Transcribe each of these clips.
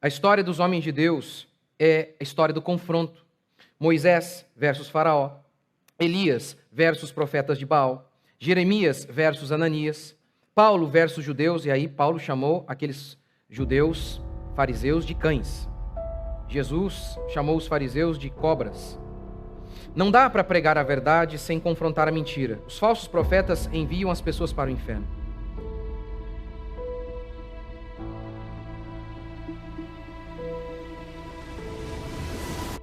A história dos homens de Deus é a história do confronto. Moisés versus Faraó, Elias versus profetas de Baal, Jeremias versus Ananias, Paulo versus judeus, e aí Paulo chamou aqueles judeus fariseus de cães. Jesus chamou os fariseus de cobras. Não dá para pregar a verdade sem confrontar a mentira. Os falsos profetas enviam as pessoas para o inferno.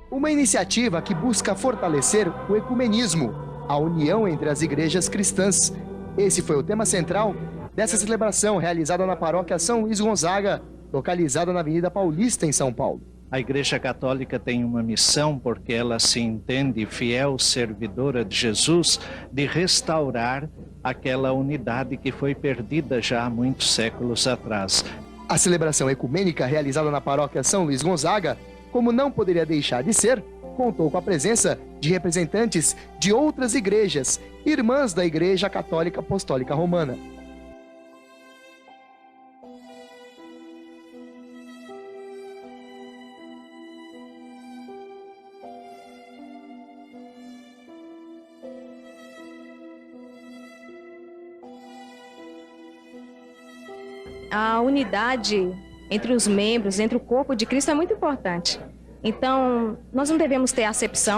Uma iniciativa que busca fortalecer o ecumenismo, a união entre as igrejas cristãs. Esse foi o tema central dessa celebração realizada na paróquia São Luís Gonzaga, localizada na Avenida Paulista, em São Paulo. A Igreja Católica tem uma missão, porque ela se entende fiel servidora de Jesus, de restaurar aquela unidade que foi perdida já há muitos séculos atrás. A celebração ecumênica realizada na paróquia São Luís Gonzaga, como não poderia deixar de ser, contou com a presença de representantes de outras igrejas, irmãs da Igreja Católica Apostólica Romana. A unidade entre os membros, entre o corpo de Cristo é muito importante. Então, nós não devemos ter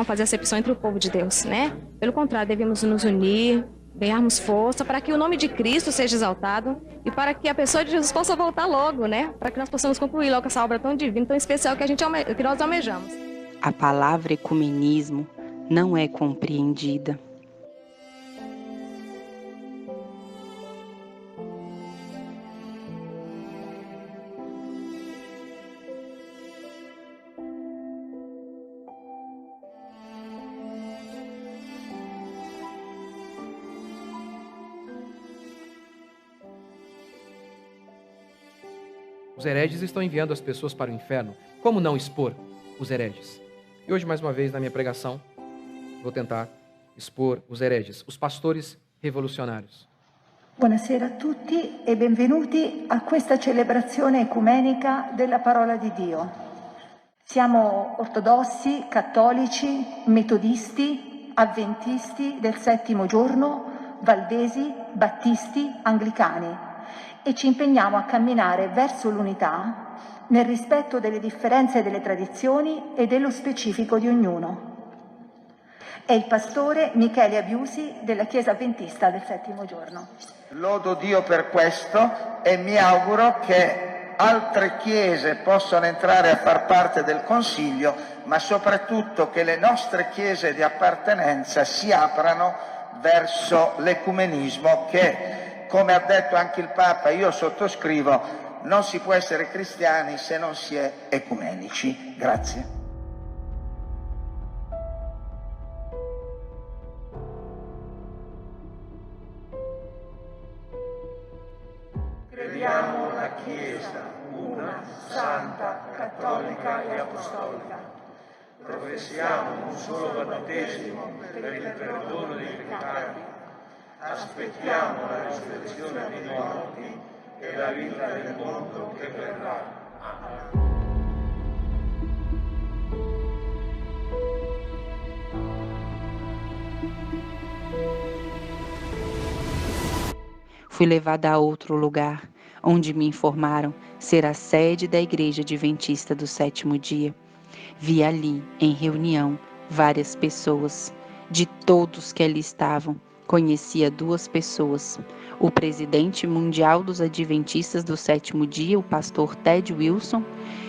fazer acepção entre o povo de Deus, né? Pelo contrário, devemos nos unir, ganharmos força para que o nome de Cristo seja exaltado e para que a pessoa de Jesus possa voltar logo, né? Para que nós possamos concluir logo essa obra tão divina, tão especial que nós almejamos. A palavra ecumenismo não é compreendida. Os hereges estão enviando as pessoas para o inferno. Como não expor os hereges? E hoje, mais uma vez, na minha pregação, vou tentar expor os hereges, os pastores revolucionários. Buonasera a tutti e benvenuti a questa celebrazione ecumenica della parola di Dio. Siamo ortodossi, cattolici, metodisti, avventisti del settimo giorno, valdesi, battisti, anglicani e ci impegniamo a camminare verso l'unità nel rispetto delle differenze delle tradizioni e dello specifico di ognuno. È il pastore Michele Abiusi della Chiesa Adventista del Settimo Giorno. Lodo Dio per questo e mi auguro che altre chiese possano entrare a far parte del Consiglio, ma soprattutto che le nostre chiese di appartenenza si aprano verso l'ecumenismo che, come ha detto anche il Papa, io sottoscrivo, non si può essere cristiani se non si è ecumenici. Grazie. Crediamo una Chiesa, una, santa, cattolica e apostolica. Professiamo un solo battesimo per il perdono dei peccati. Aspettiamo la risurrezione dei morti e la vita del mondo che verrà. Amen. Fui levada a outro lugar, onde me informaram ser a sede da Igreja Adventista do Sétimo Dia. Vi ali, em reunião, várias pessoas. De todos que ali estavam, conhecia duas pessoas. O presidente mundial dos Adventistas do Sétimo Dia, o pastor Ted Wilson,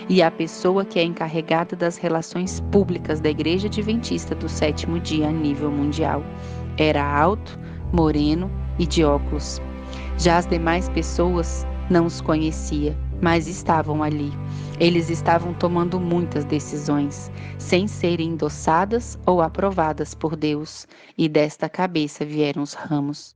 e a pessoa que é encarregada das relações públicas da Igreja Adventista do Sétimo Dia a nível mundial. Era alto, moreno e de óculos. Já as demais pessoas não os conhecia, mas estavam ali. Eles estavam tomando muitas decisões, sem serem endossadas ou aprovadas por Deus, e desta cabeça vieram os ramos.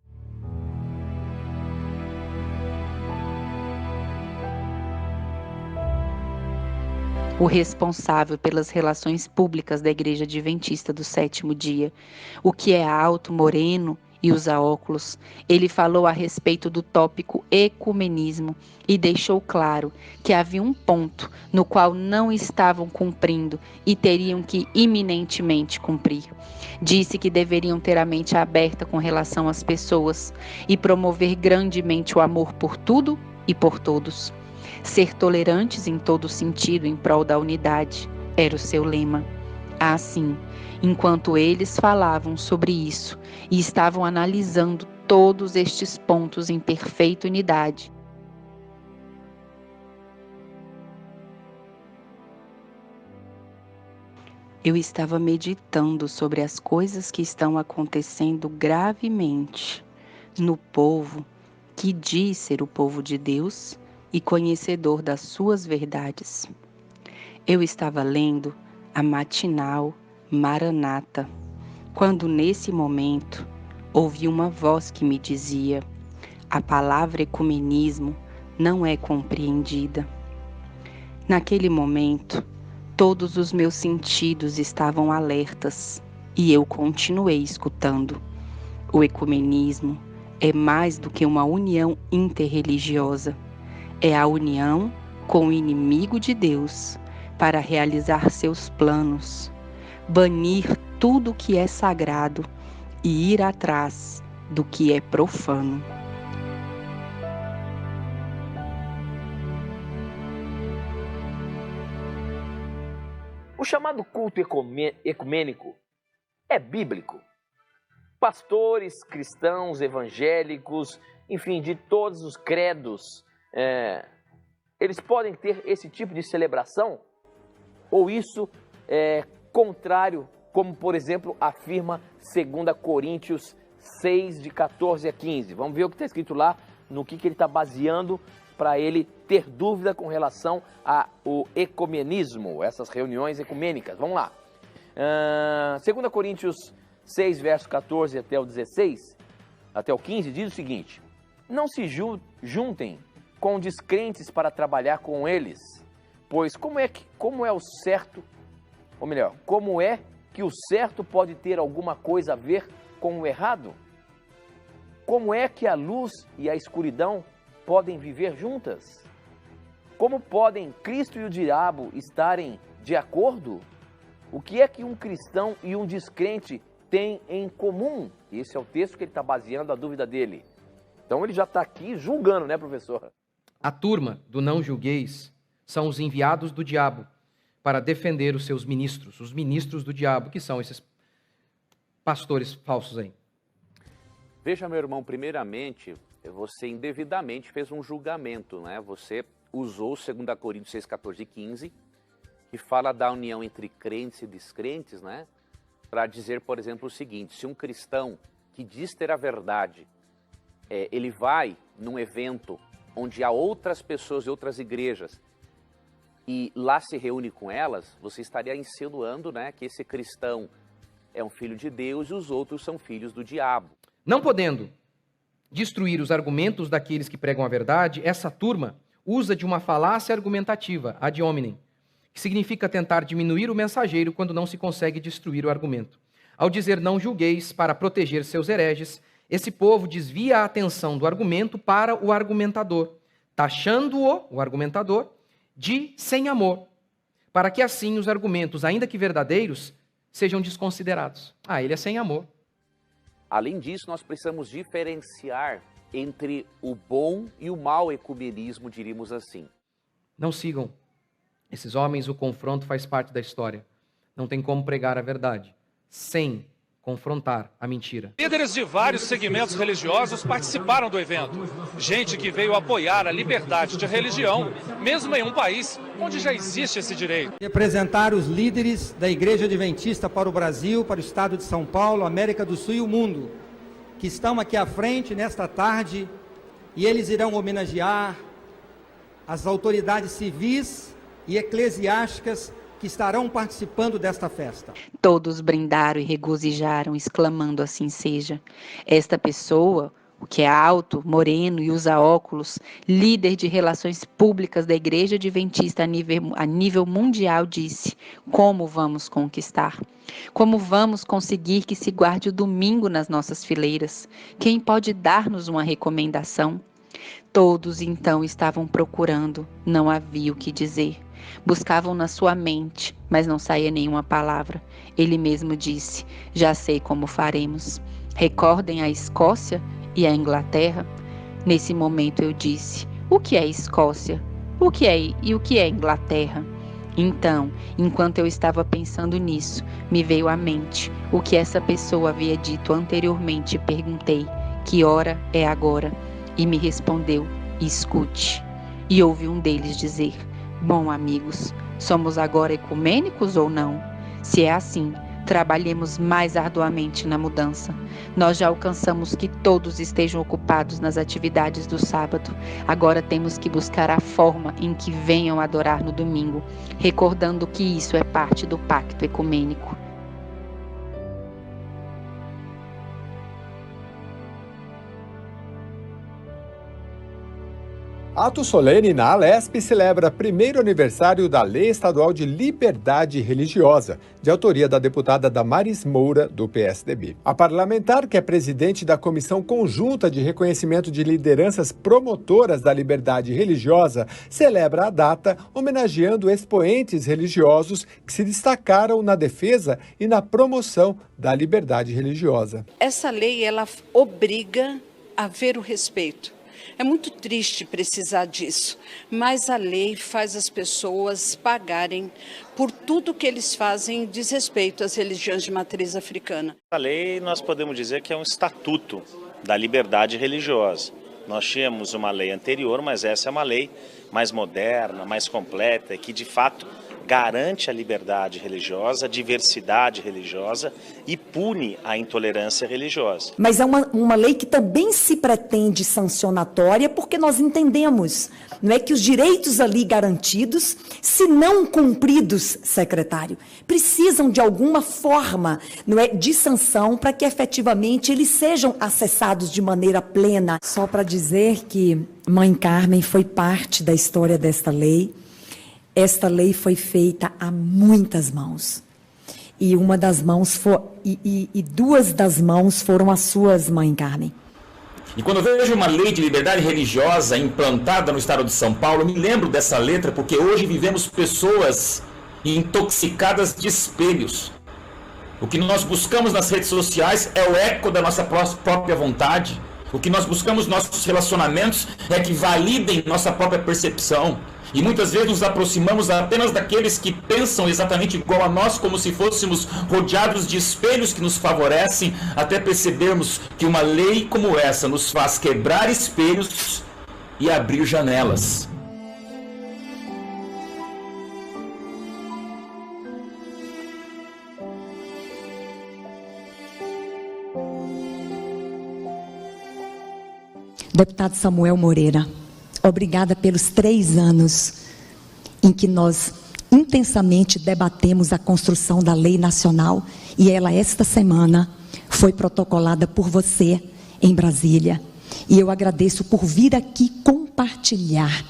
O responsável pelas relações públicas da Igreja Adventista do Sétimo Dia, o que é alto, moreno e usa óculos, ele falou a respeito do tópico ecumenismo e deixou claro que havia um ponto no qual não estavam cumprindo e teriam que iminentemente cumprir. Disse que deveriam ter a mente aberta com relação às pessoas e promover grandemente o amor por tudo e por todos. Ser tolerantes em todo sentido em prol da unidade era o seu lema. Assim, enquanto eles falavam sobre isso e estavam analisando todos estes pontos em perfeita unidade, eu estava meditando sobre as coisas que estão acontecendo gravemente no povo que diz ser o povo de Deus e conhecedor das suas verdades. Eu estava lendo a matinal Maranata, quando nesse momento ouvi uma voz que me dizia: a palavra ecumenismo não é compreendida. Naquele momento, todos os meus sentidos estavam alertas e eu continuei escutando. O ecumenismo é mais do que uma união interreligiosa. É a união com o inimigo de Deus para realizar seus planos, banir tudo que é sagrado e ir atrás do que é profano. O chamado culto ecumênico é bíblico. Pastores, cristãos, evangélicos, enfim, de todos os credos, eles podem ter esse tipo de celebração? Ou isso é contrário, como por exemplo afirma 2 Coríntios 6, de 14 a 15. Vamos ver o que está escrito lá, no que ele está baseando para ele ter dúvida com relação ao ecumenismo, essas reuniões ecumênicas. Vamos lá. 2 Coríntios 6, verso 14 até o 16, até o 15, diz o seguinte: não se juntem com descrentes para trabalhar com eles, pois como é que o certo pode ter alguma coisa a ver com o errado? Como é que a luz e a escuridão podem viver juntas? Como podem Cristo e o diabo estarem de acordo? O que é que um cristão e um descrente têm em comum? Esse é o texto que ele está baseando a dúvida dele. Então ele já está aqui julgando, né, professor? A turma do não julgueis são os enviados do diabo para defender os seus ministros, os ministros do diabo, que são esses pastores falsos aí. Veja, meu irmão, primeiramente, você indevidamente fez um julgamento, né? Você usou 2 Coríntios 6, 14 e 15, que fala da união entre crentes e descrentes, né? Para dizer, por exemplo, o seguinte: se um cristão que diz ter a verdade, ele vai num evento onde há outras pessoas de outras igrejas e lá se reúne com elas, você estaria insinuando, né, que esse cristão é um filho de Deus e os outros são filhos do diabo. Não podendo destruir os argumentos daqueles que pregam a verdade, essa turma usa de uma falácia argumentativa, ad hominem, que significa tentar diminuir o mensageiro quando não se consegue destruir o argumento. Ao dizer não julgueis para proteger seus hereges, esse povo desvia a atenção do argumento para o argumentador, taxando-o, o argumentador, de sem amor, para que assim os argumentos, ainda que verdadeiros, sejam desconsiderados. Ele é sem amor. Além disso, nós precisamos diferenciar entre o bom e o mau ecumenismo, diríamos assim. Não sigam esses homens, o confronto faz parte da história. Não tem como pregar a verdade sem confrontar a mentira. Líderes de vários segmentos religiosos participaram do evento. Gente que veio apoiar a liberdade de religião, mesmo em um país onde já existe esse direito. Representar os líderes da Igreja Adventista para o Brasil, para o estado de São Paulo, América do Sul e o mundo, que estão aqui à frente nesta tarde, e eles irão homenagear as autoridades civis e eclesiásticas que estarão participando desta festa. Todos brindaram e regozijaram, exclamando: assim seja. Esta pessoa, o que é alto, moreno e usa óculos, líder de relações públicas da Igreja Adventista a nível mundial, disse: como vamos conquistar? Como vamos conseguir que se guarde o domingo nas nossas fileiras? Quem pode dar-nos uma recomendação? Todos então estavam procurando, não havia o que dizer. Buscavam na sua mente, mas não saía nenhuma palavra. Ele mesmo disse: já sei como faremos. Recordem a Escócia e a Inglaterra? Nesse momento eu disse: o que é Escócia? O que é Inglaterra? Então, enquanto eu estava pensando nisso, me veio à mente o que essa pessoa havia dito anteriormente e perguntei: que hora é agora? E me respondeu: escute. E ouvi um deles dizer: bom, amigos, somos agora ecumênicos ou não? Se é assim, trabalhemos mais arduamente na mudança. Nós já alcançamos que todos estejam ocupados nas atividades do sábado. Agora temos que buscar a forma em que venham adorar no domingo, recordando que isso é parte do pacto ecumênico. Ato solene na Alesp celebra primeiro aniversário da Lei Estadual de Liberdade Religiosa, de autoria da deputada Damares Moura, do PSDB. A parlamentar, que é presidente da Comissão Conjunta de Reconhecimento de Lideranças Promotoras da Liberdade Religiosa, celebra a data homenageando expoentes religiosos que se destacaram na defesa e na promoção da liberdade religiosa. Essa lei, ela obriga a ver o respeito. É muito triste precisar disso, mas a lei faz as pessoas pagarem por tudo que eles fazem em desrespeito às religiões de matriz africana. A lei, nós podemos dizer que é um estatuto da liberdade religiosa. Nós tínhamos uma lei anterior, mas essa é uma lei mais moderna, mais completa, que de fato garante a liberdade religiosa, a diversidade religiosa e pune a intolerância religiosa. Mas é uma lei que também se pretende sancionatória, porque nós entendemos, não é, que os direitos ali garantidos, se não cumpridos, secretário, precisam de alguma forma, não é, de sanção para que efetivamente eles sejam acessados de maneira plena. Só para dizer que Mãe Carmen foi parte da história desta lei. Esta lei foi feita a muitas mãos. E uma das mãos duas das mãos foram as suas, Mãe Carmen. E quando eu vejo uma lei de liberdade religiosa implantada no estado de São Paulo, eu me lembro dessa letra, porque hoje vivemos pessoas intoxicadas de espelhos. O que nós buscamos nas redes sociais é o eco da nossa própria vontade. O que nós buscamos nos nossos relacionamentos é que validem nossa própria percepção. E muitas vezes nos aproximamos apenas daqueles que pensam exatamente igual a nós, como se fôssemos rodeados de espelhos que nos favorecem, até percebermos que uma lei como essa nos faz quebrar espelhos e abrir janelas. Deputado Samuel Moreira, obrigada pelos 3 anos em que nós intensamente debatemos a construção da lei nacional, e ela, esta semana, foi protocolada por você em Brasília. E eu agradeço por vir aqui compartilhar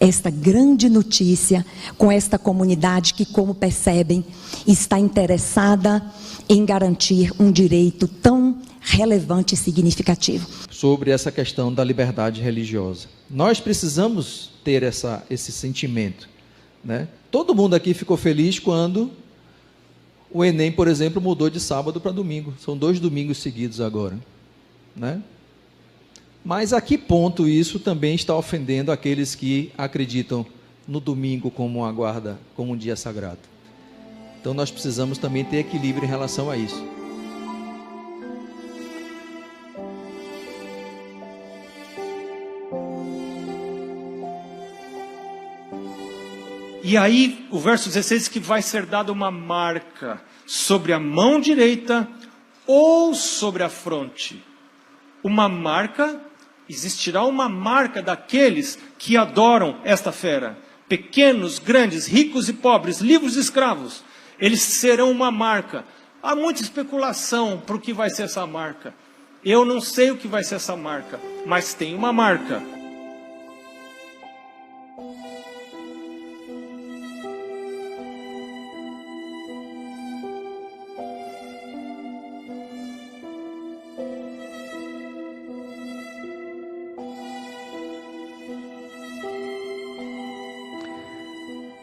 esta grande notícia com esta comunidade que, como percebem, está interessada em garantir um direito tão relevante e significativo. Sobre essa questão da liberdade religiosa. Nós precisamos ter esse sentimento, né? Todo mundo aqui ficou feliz quando o Enem, por exemplo, mudou de sábado para domingo. São 2 domingos seguidos agora, né? Mas a que ponto isso também está ofendendo aqueles que acreditam no domingo como como um dia sagrado? Então nós precisamos também ter equilíbrio em relação a isso. E aí, o verso 16 diz que vai ser dada uma marca sobre a mão direita ou sobre a fronte. Uma marca, existirá uma marca daqueles que adoram esta fera. Pequenos, grandes, ricos e pobres, livres e escravos. Eles serão uma marca. Há muita especulação para o que vai ser essa marca. Eu não sei o que vai ser essa marca, mas tem uma marca.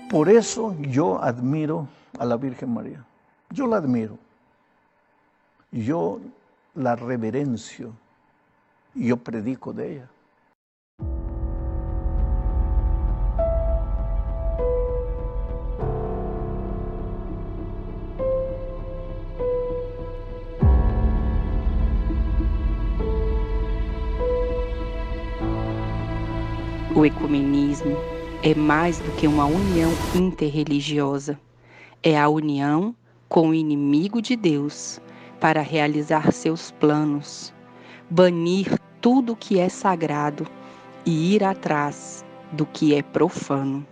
Por eso yo admiro a la Virgen María. Yo la admiro. Yo la reverencio. Yo predico de ella. O ecumenismo é mais do que uma união interreligiosa. É a união com o inimigo de Deus para realizar seus planos, banir tudo que é sagrado e ir atrás do que é profano.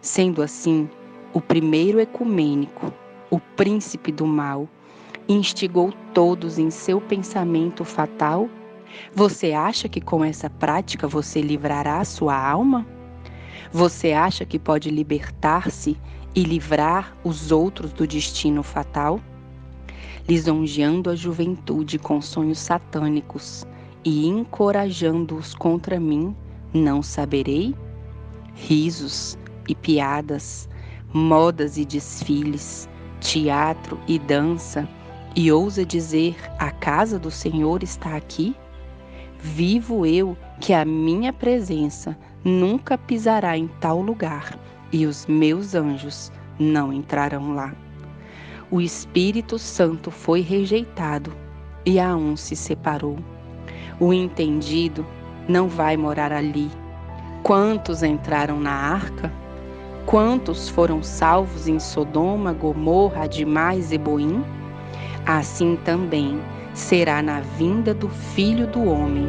Sendo assim, o primeiro ecumênico, o príncipe do mal, instigou todos em seu pensamento fatal. Você acha que com essa prática você livrará a sua alma? Você acha que pode libertar-se e livrar os outros do destino fatal? Lisonjeando a juventude com sonhos satânicos e encorajando-os contra mim, não saberei? Risos e piadas, modas e desfiles, teatro e dança, e ousa dizer: a casa do Senhor está aqui? Vivo eu que a minha presença nunca pisará em tal lugar, e os meus anjos não entrarão lá. O Espírito Santo foi rejeitado, e a um se separou. O entendido não vai morar ali. Quantos entraram na arca? Quantos foram salvos em Sodoma, Gomorra, Adimá e Zeboim? Assim também será na vinda do Filho do Homem.